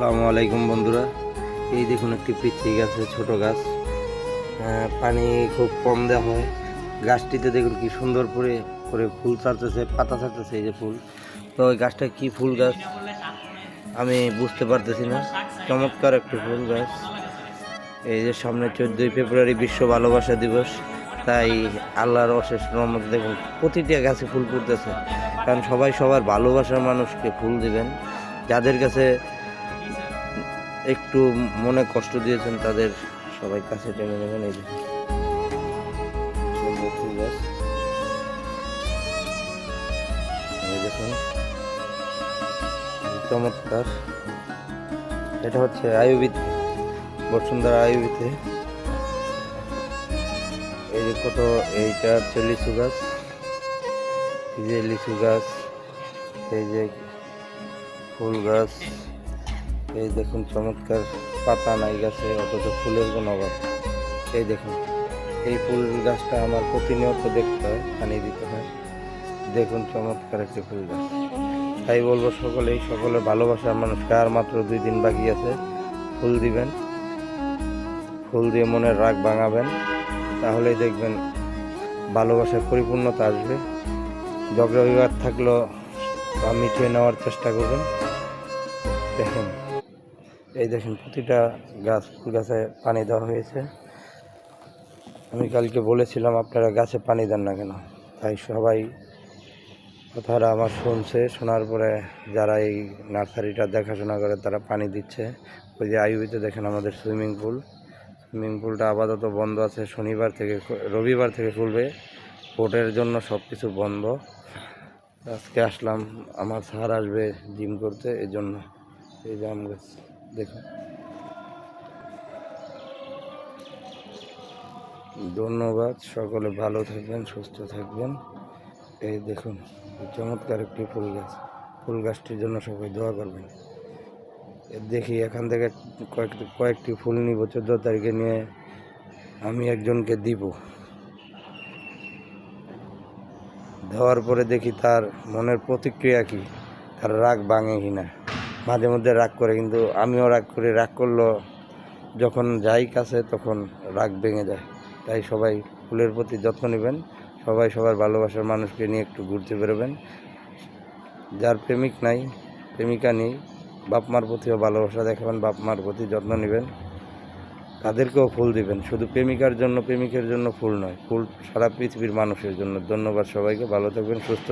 আসসালামু আলাইকুম বন্ধুরা। এই দেখুন একটি পিচ্ছি গাছে ছোট গাছ, পানি খুব কম দেওয়া হয়। গাছটিতে দেখুন কি সুন্দর করে করে ফুল ছাড়তেছে, পাতা ছাড়তেছে। এই যে ফুল, তো ওই গাছটা কি ফুল গাছ আমি বুঝতে পারতেছি না। চমৎকার একটি ফুল গাছ। এই যে সামনে 14ই ফেব্রুয়ারি বিশ্ব ভালোবাসা দিবস, তাই আল্লাহর অশেষ রহমত দেখুন প্রতিটা গাছে ফুল ফুটতেছে। কারণ সবাই সবার ভালোবাসার মানুষকে ফুল দিবেন। যাদের কাছে একটু মনে কষ্ট দিয়েছেন তাদের সবাই কাছে টেনে নেবেন। এই যে সুন্দর ফুল গাছ, এই দেখুন চমৎকার। এটা হচ্ছে আইয়ুবিতে, বসুন্ধরা আইয়ুবিতে। এই যে কত, এইটা হচ্ছে লিচু গাছ, এই যে লিচু গাছ, এই যে ফুল গাছ। এই দেখুন চমৎকার, পাতা নাই গাছে অথচ ফুলের কোনো অভাব। এই দেখুন এই ফুল গাছটা আমার প্রতিনিয়ত দেখতে হয়, পানি দিতে হয়। দেখুন চমৎকার একটি ফুল গাছ। তাই বলবো সকলের ভালোবাসার মানুষকে আর মাত্র 2 দিন বাকি আছে। ফুল দিবেন, ফুল দিয়ে মনের রাগ ভাঙাবেন, তাহলেই দেখবেন ভালোবাসার পরিপূর্ণতা আসবে। ঝগড়া বিবাদ থাকলেও মিটিয়ে নেওয়ার চেষ্টা করবেন। দেখেন, এই দেখেন প্রতিটা ফুল গাছে পানি দেওয়া হয়েছে। আমি কালকে বলেছিলাম আপনারা গাছে পানি দেন না কেন, তাই সবাই কথাটা আমার শুনছে। শোনার পরে যারা এই নার্সারিটা দেখাশোনা করে তারা পানি দিচ্ছে। ওই যে আইয়ুবিতে দেখেন আমাদের সুইমিং পুলটা আপাতত বন্ধ আছে। রবিবার থেকে খুলবে। ভোটের জন্য সব কিছু বন্ধ। আজকে আসলাম, আমার স্যার আসবে জিম করতে, এই জন্য। এই যে আম গাছ দেখুন। ধন্যবাদ, সকলে ভালো থাকবেন, সুস্থ থাকবেন। এই দেখুন চমৎকার একটি ফুল গাছটির জন্য সবাই দোয়া করবেন। দেখি এখান থেকে কয়েকটি ফুল নিব, 14 তারিখে নিয়ে আমি একজনকে দিব। দেওয়ার পরে দেখি তার মনের প্রতিক্রিয়া কি, তার রাগ ভাঙে কিনা। মাঝে মধ্যে রাগ করে, কিন্তু আমিও রাগ করি। রাগ করলো যখন যাই কাছে তখন রাগ ভেঙে যায়। তাই সবাই ফুলের প্রতি যত্ন নেবেন। সবাই সবার ভালোবাসার মানুষকে নিয়ে একটু ঘুরতে বেরোবেন। যার প্রেমিকা নেই, বাপ মার প্রতিও ভালোবাসা দেখাবেন, বাপ মার প্রতি যত্ন নেবেন, তাদেরকেও ফুল দিবেন। শুধু প্রেমিকের জন্য ফুল নয়, ফুল সারা পৃথিবীর মানুষের জন্য। ধন্যবাদ সবাইকে, ভালো থাকবেন, সুস্থ।